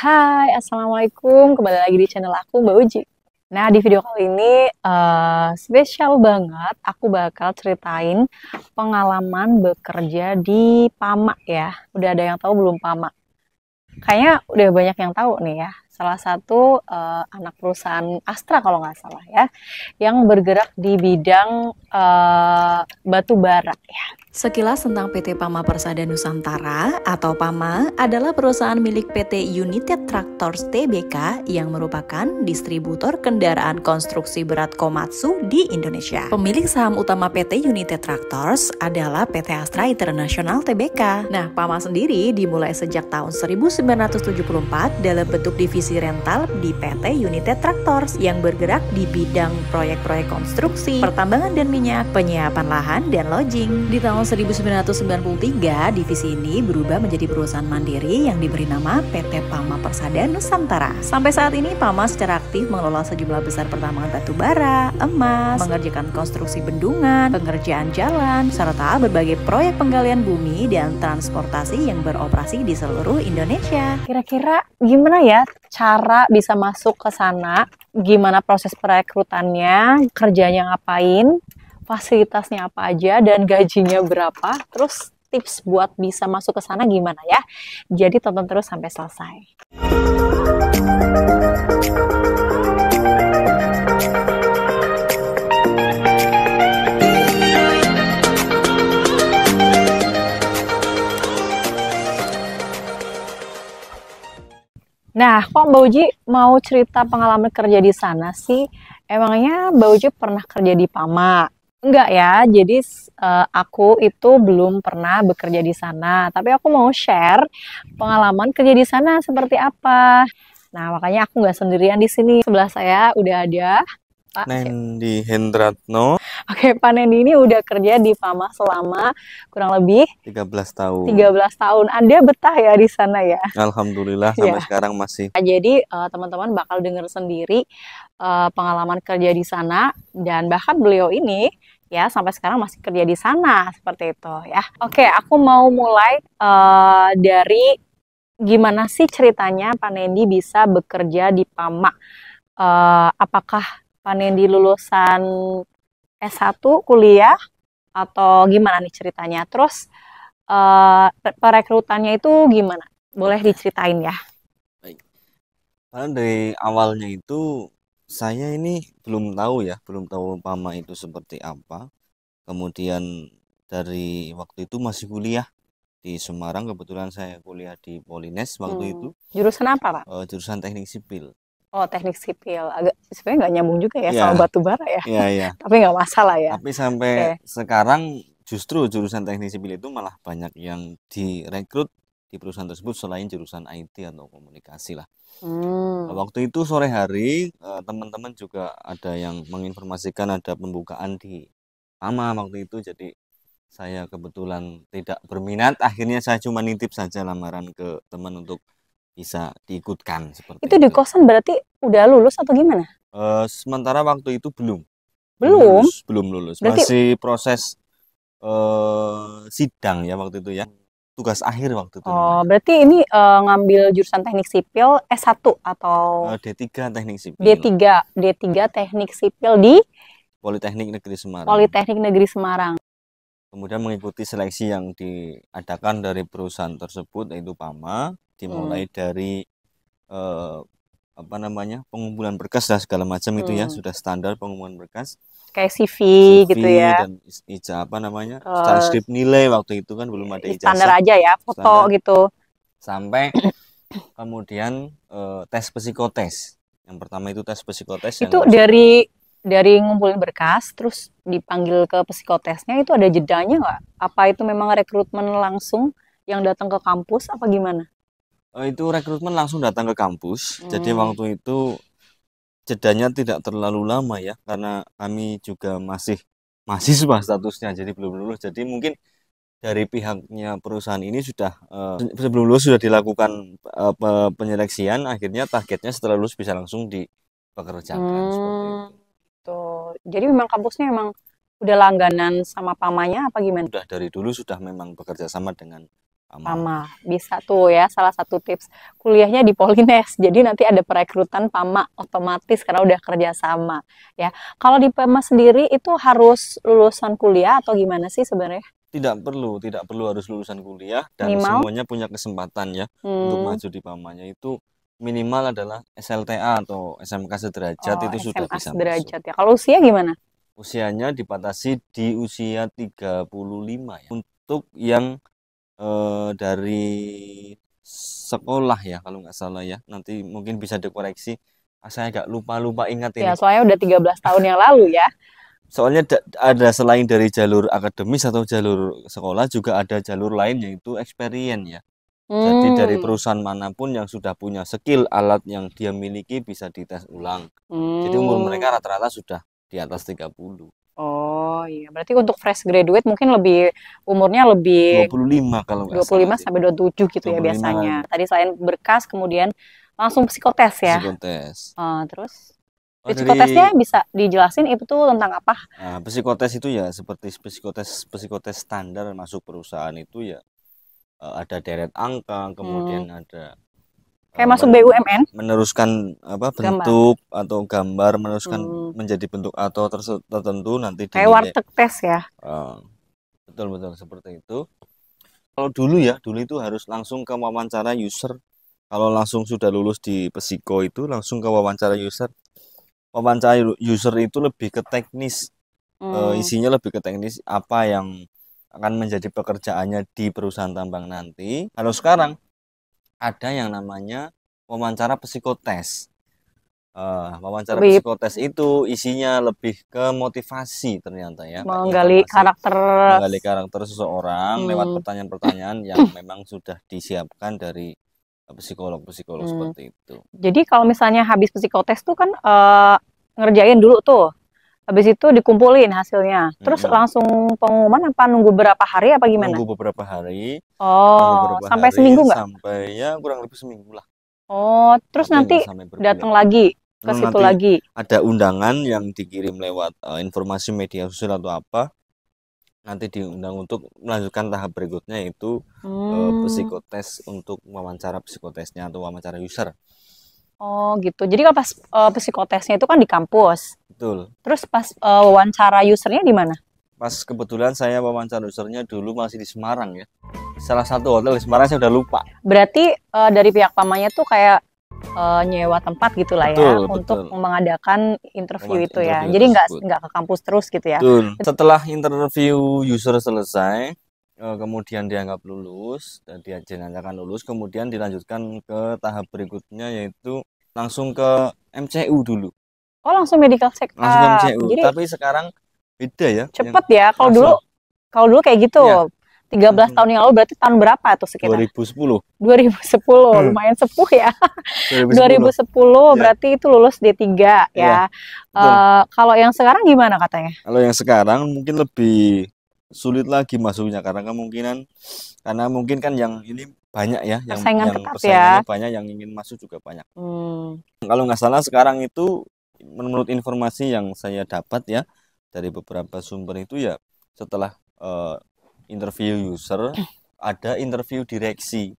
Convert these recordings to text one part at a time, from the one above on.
Hai, Assalamualaikum. Kembali lagi di channel aku, Mbak Uji. Nah, di video kali ini spesial banget. Aku bakal ceritain pengalaman bekerja di Pama ya. Udah ada yang tahu belum Pama? Kayaknya udah banyak yang tahu nih ya. Salah satu anak perusahaan Astra kalau nggak salah ya, yang bergerak di bidang batu bara ya. Sekilas tentang PT Pama Persada Nusantara atau Pama adalah perusahaan milik PT United Tractors Tbk yang merupakan distributor kendaraan konstruksi berat Komatsu di Indonesia. Pemilik saham utama PT United Tractors adalah PT Astra International Tbk. Nah, Pama sendiri dimulai sejak tahun 1974 dalam bentuk divisi rental di PT United Tractors yang bergerak di bidang proyek-proyek konstruksi, pertambangan dan minyak, penyiapan lahan, dan lodging. Di tahun 1993, divisi ini berubah menjadi perusahaan mandiri yang diberi nama PT Pama Persada Nusantara. Sampai saat ini, Pama secara aktif mengelola sejumlah besar pertambangan batu bara, emas, mengerjakan konstruksi bendungan, pengerjaan jalan, serta berbagai proyek penggalian bumi dan transportasi yang beroperasi di seluruh Indonesia. Kira-kira gimana ya cara bisa masuk ke sana? Gimana proses perekrutannya? Kerjanya ngapain? Fasilitasnya apa aja dan gajinya berapa, terus tips buat bisa masuk ke sana gimana ya. Jadi tonton terus sampai selesai. Nah, kok Mbak Uji mau cerita pengalaman kerja di sana sih? Emangnya Mbak Uji pernah kerja di Pama? Enggak ya, jadi aku itu belum pernah bekerja di sana, tapi aku mau share pengalaman kerja di sana seperti apa. Nah, makanya aku nggak sendirian di sini. Sebelah saya udah ada Pak. Nendi Hendratno, Oke, Pak Nendi ini udah kerja di Pama selama kurang lebih 13 tahun. 13 tahun. Anda betah ya di sana ya? Alhamdulillah sampai Ya. sekarang masih. Jadi teman-teman bakal dengar sendiri pengalaman kerja di sana dan bahkan beliau ini ya sampai sekarang masih kerja di sana seperti itu ya. Oke, aku mau mulai dari gimana sih ceritanya Pak Nendi bisa bekerja di Pama. Apakah Pak Nendi lulusan S1 kuliah atau gimana nih ceritanya? Terus perekrutannya itu gimana? Boleh diceritain ya? Karena dari awalnya itu saya ini belum tahu ya, belum tahu Pama itu seperti apa. Kemudian dari waktu itu masih kuliah di Semarang, kebetulan saya kuliah di Polines waktu itu, Jurusan apa, Pak? jurusan teknik sipil. Oh, teknik sipil. Agak sebenarnya nggak nyambung juga ya Iya, sama batu bara ya. iya. Tapi nggak masalah ya. Tapi sampai sekarang justru jurusan teknik sipil itu malah banyak yang direkrut di perusahaan tersebut selain jurusan IT atau komunikasi lah. Waktu itu sore hari teman-teman juga ada yang menginformasikan ada pembukaan di Pama waktu itu, jadi saya kebetulan tidak berminat, akhirnya saya cuma nitip saja lamaran ke teman untuk bisa diikutkan seperti Itu di kosan berarti udah lulus atau gimana? Sementara waktu itu belum Belum? lulus. Berarti Masih proses sidang ya waktu itu ya. Tugas akhir waktu itu. berarti ini ngambil jurusan teknik sipil S1 atau D3 teknik sipil. D3 teknik sipil di Politeknik Negeri Semarang. Politeknik Negeri Semarang. Kemudian mengikuti seleksi yang diadakan dari perusahaan tersebut yaitu Pama, dimulai dari pengumpulan berkas dan segala macam itu ya, sudah standar pengumpulan berkas. Kayak CV gitu ya. Dan transkrip nilai waktu itu kan belum ada ijazah. Standar aja ya, foto standar. gitu. Sampai kemudian tes psikotes. Yang pertama itu tes psikotes. Itu dari ngumpulin berkas, terus dipanggil ke psikotesnya, itu ada jedanya nggak? Apa itu memang rekrutmen langsung yang datang ke kampus, apa gimana? Itu rekrutmen langsung datang ke kampus. Jadi waktu itu jedanya tidak terlalu lama ya, karena kami juga masih mahasiswa statusnya, jadi belum lulus. Jadi mungkin dari pihaknya perusahaan ini sudah sebelum lulus sudah dilakukan penyeleksian, akhirnya targetnya setelah lulus bisa langsung dipekerjakan seperti itu. Tuh. Jadi memang kampusnya memang udah langganan sama Pamanya apa gimana? Sudah dari dulu sudah memang bekerja sama dengan PAMA. Bisa tuh ya, salah satu tips kuliahnya di Polines. Jadi nanti ada perekrutan PAMA otomatis karena udah kerja sama ya. Kalau di PAMA sendiri itu harus lulusan kuliah atau gimana sih sebenarnya? Tidak perlu harus lulusan kuliah dan Minimal? semuanya punya kesempatan ya untuk maju di PAMA-nya. Itu minimal adalah SLTA atau SMK sederajat Oh, itu sudah SMA bisa masuk. sederajat ya. Kalau usia gimana? Usianya dibatasi di usia 35 ya. Untuk yang dari sekolah ya kalau nggak salah ya. Nanti mungkin bisa dikoreksi. Saya agak lupa ingat Ya, ini. soalnya udah 13 tahun yang lalu ya. Soalnya ada selain dari jalur akademis atau jalur sekolah juga ada jalur lain yaitu experience ya. Jadi dari perusahaan manapun yang sudah punya skill alat yang dia miliki bisa dites ulang. Jadi umur mereka rata-rata sudah di atas 30. Oh iya, berarti untuk fresh graduate mungkin umurnya lebih 25 kalau nggak 25 salah sih. sampai 27 gitu ya 25 biasanya. Tadi selain berkas kemudian langsung psikotes ya. psikotes. Terus Oh, psikotesnya bisa dijelasin itu tuh tentang apa? Psikotes itu ya seperti psikotes standar masuk perusahaan itu ya ada deret angka, kemudian ada Kayak masuk BUMN? meneruskan bentuk atau gambar meneruskan menjadi bentuk atau tertentu nanti Kayak dinilai. warteg tes ya. Betul seperti itu. Kalau dulu itu harus langsung ke wawancara user. Kalau langsung sudah lulus di psiko itu langsung ke wawancara user. Wawancara user itu lebih ke teknis. Isinya lebih ke teknis apa yang akan menjadi pekerjaannya di perusahaan tambang nanti. Kalau sekarang ada yang namanya wawancara psikotes. Wawancara psikotes itu isinya lebih ke motivasi ternyata ya. Menggali karakter seseorang lewat pertanyaan-pertanyaan yang memang sudah disiapkan dari psikolog seperti itu. Jadi kalau misalnya habis psikotes tuh kan ngerjain dulu tuh. Habis itu dikumpulin hasilnya. Terus langsung pengumuman apa nunggu berapa hari apa gimana? Nunggu beberapa hari. Sampai seminggu nggak? Sampai ya kurang lebih seminggu lah. Terus nanti datang lagi ke situ lagi. Ada undangan yang dikirim lewat informasi media sosial atau apa. Nanti diundang untuk melanjutkan tahap berikutnya yaitu psikotes untuk wawancara psikotesnya atau wawancara user. Oh gitu. Jadi kalau pas psikotesnya itu kan di kampus. Betul. Terus pas wawancara usernya di mana? Pas kebetulan saya wawancara usernya dulu masih di Semarang ya. Salah satu hotel di Semarang saya udah lupa. Berarti dari pihak PAMA-nya tuh kayak nyewa tempat gitulah ya untuk mengadakan interview itu ya. Jadi nggak ke kampus terus gitu ya. Betul. Setelah interview user selesai, kemudian dianggap lulus dan dinyatakan lulus, kemudian dilanjutkan ke tahap berikutnya yaitu langsung ke MCU dulu. Oh langsung medical check up. Langsung MCU. Jadi, tapi sekarang beda ya. Cepet ya. Kalau dulu kayak gitu. Ya. 13 tahun yang lalu berarti tahun berapa tuh sekitar? 2010. 2010, lumayan sepuh ya. 2010 berarti itu lulus D3 ya. Kalau yang sekarang gimana katanya? Kalau yang sekarang mungkin lebih sulit lagi masuknya karena mungkin kan yang ini banyak ya, yang persaingannya banyak, yang ingin masuk juga banyak. Kalau nggak salah sekarang itu menurut informasi yang saya dapat ya dari beberapa sumber itu ya setelah interview user ada interview direksi.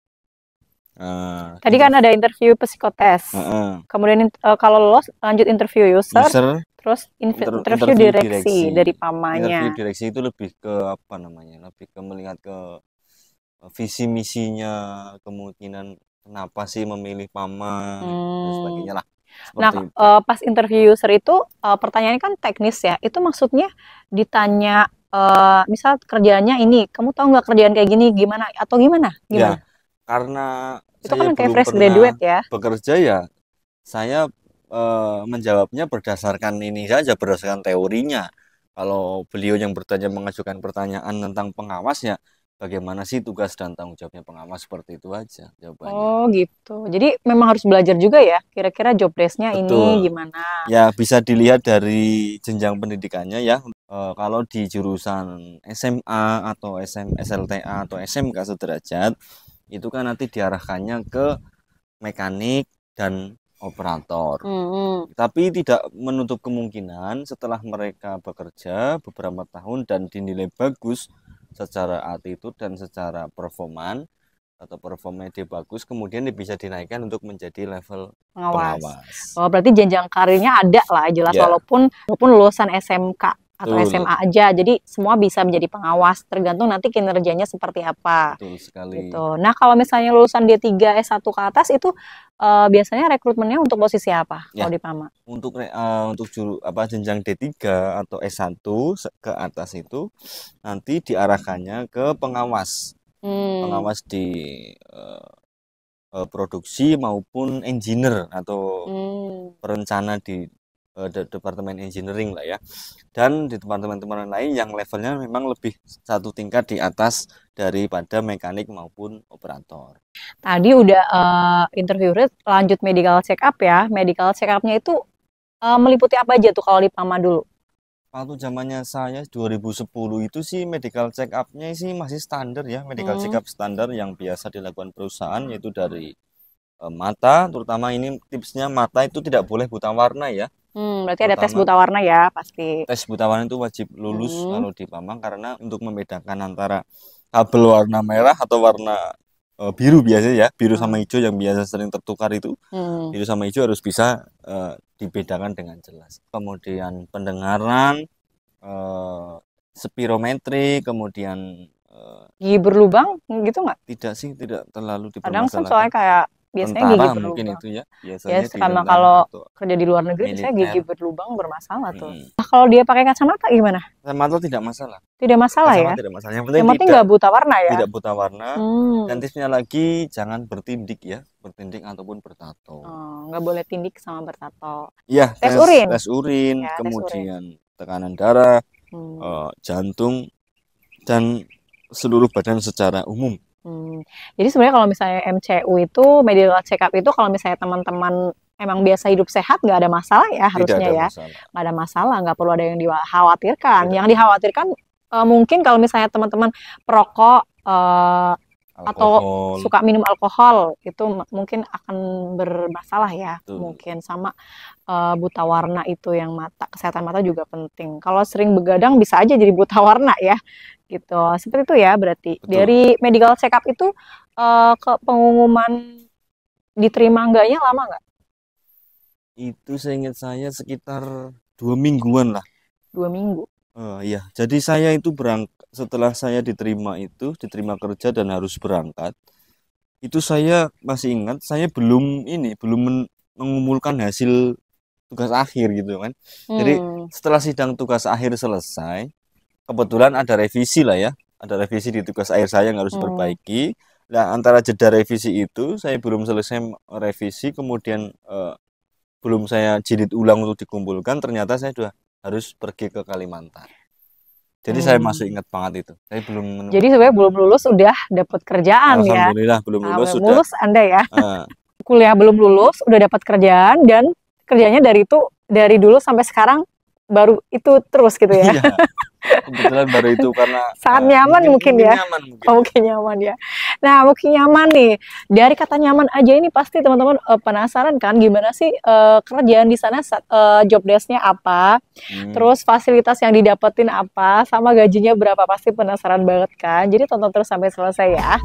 Tadi kan ada interview psikotes. Kemudian kalau lolos lanjut interview user terus interview direksi dari PAMA-nya. Interview direksi itu lebih ke apa namanya? Lebih ke melihat ke visi misinya, kemungkinan kenapa sih memilih PAMA dan sebagainya lah. Pas interview user itu pertanyaannya kan teknis ya. Itu maksudnya ditanya misal kerjaannya ini, kamu tahu nggak kerjaan kayak gini gimana atau gimana? Ya, karena itu kan kayak fresh graduate ya. Bekerja ya, saya menjawabnya berdasarkan ini saja, berdasarkan teorinya. Kalau beliau yang bertanya mengajukan pertanyaan tentang pengawasnya, bagaimana sih tugas dan tanggung jawabnya pengawas, seperti itu aja jawabannya. Oh gitu. Jadi memang harus belajar juga ya. Kira-kira job desk-nya ini gimana? Ya bisa dilihat dari jenjang pendidikannya ya. Kalau di jurusan SMA atau SLTA atau SMK sederajat itu kan nanti diarahkannya ke mekanik dan operator. Tapi tidak menutup kemungkinan setelah mereka bekerja beberapa tahun dan dinilai bagus secara attitude dan secara performan, atau performanya dia bagus, kemudian dia bisa dinaikkan untuk menjadi level Pengawas. pengawas. Oh, berarti jenjang karirnya ada lah jelas, Ya. walaupun lulusan SMK atau Betul. SMA aja. Jadi semua bisa menjadi pengawas, tergantung nanti kinerjanya seperti apa. Betul sekali. Gitu. Nah, kalau misalnya lulusan D3 S1 ke atas itu biasanya rekrutmennya untuk posisi apa Ya. kalau di PAMA? Untuk jenjang D3 atau S1 ke atas itu nanti diarahkannya ke pengawas. Pengawas di produksi maupun engineer atau perencana di departemen engineering lah ya. Dan di teman-teman lain yang levelnya memang lebih satu tingkat di atas daripada mekanik maupun operator. Tadi udah interview lanjut medical check up ya. Medical check up-nya itu meliputi apa aja tuh kalau di PAMA dulu? Waktu zamannya saya 2010 itu sih medical check up-nya sih masih standar ya, medical check up standar yang biasa dilakukan perusahaan, yaitu dari mata, terutama ini tipsnya mata itu tidak boleh buta warna ya. Berarti ada tes buta warna ya pasti. Tes buta warna itu wajib lulus kalau di PAMA, karena untuk membedakan antara kabel warna merah atau warna biru biasanya ya, biru sama hijau yang biasa sering tertukar itu, biru sama hijau harus bisa dibedakan dengan jelas. Kemudian pendengaran, spirometri, kemudian gigi berlubang gitu nggak? Tidak sih, tidak terlalu Kadang kan dipermasalahkan. soalnya kayak biasanya Tentara gigi mungkin berlubang. itu ya, Ya, biasanya di karena tentara kalau atau kerja di luar negeri biasanya gigi militer. berlubang bermasalah tuh. Nah, kalau dia pakai kacamata gimana? Kacamata tidak masalah. Tidak masalah ya? Kacamata tidak masalah. Yang Yang penting penting nggak buta warna ya? tidak buta warna. Dan tipsnya lagi jangan bertindik ya, bertindik ataupun bertato. Nggak boleh tindik sama bertato. Iya, Tes urin. tes urin, Ya, tes kemudian tekanan darah, jantung, dan seluruh badan secara umum. Jadi sebenarnya kalau misalnya MCU itu medical check up itu kalau misalnya teman-teman emang biasa hidup sehat nggak ada masalah ya harusnya ya. Nggak ada masalah, nggak perlu ada yang dikhawatirkan. Yang dikhawatirkan mungkin kalau misalnya teman-teman perokok atau suka minum alkohol itu mungkin akan bermasalah ya. Mungkin sama buta warna itu yang mata, kesehatan mata juga penting. Kalau sering begadang bisa aja jadi buta warna ya. Gitu. Seperti itu ya berarti. Betul. Dari medical check up itu ke pengumuman diterima enggaknya lama nggak? Itu seingat saya sekitar 2 mingguan lah. 2 minggu. Iya, jadi saya itu setelah saya diterima kerja dan harus berangkat. Itu saya masih ingat, saya belum mengumpulkan hasil tugas akhir gitu kan. Jadi setelah sidang tugas akhir selesai, kebetulan ada revisi lah ya, ada revisi di tugas akhir saya yang harus diperbaiki. Nah, antara jeda revisi itu saya belum selesai revisi, kemudian belum saya jilid ulang untuk dikumpulkan, ternyata saya sudah harus pergi ke Kalimantan. Jadi saya masih ingat banget itu. Saya belum Jadi sebenarnya belum lulus udah dapat kerjaan ya. Alhamdulillah belum lulus sudah. Lulus Anda ya. Kuliah belum lulus udah dapat kerjaan, dan kerjanya dari dulu sampai sekarang baru itu terus gitu ya. Iya. Kebetulan baru itu karena sangat nyaman mungkin ya. Mungkin nyaman ya. Nah, mungkin nyaman nih. Dari kata nyaman aja ini pasti teman-teman penasaran kan gimana sih kerjaan di sana, job desk-nya apa, terus fasilitas yang didapetin apa, sama gajinya berapa, pasti penasaran banget kan. Jadi tonton terus sampai selesai ya.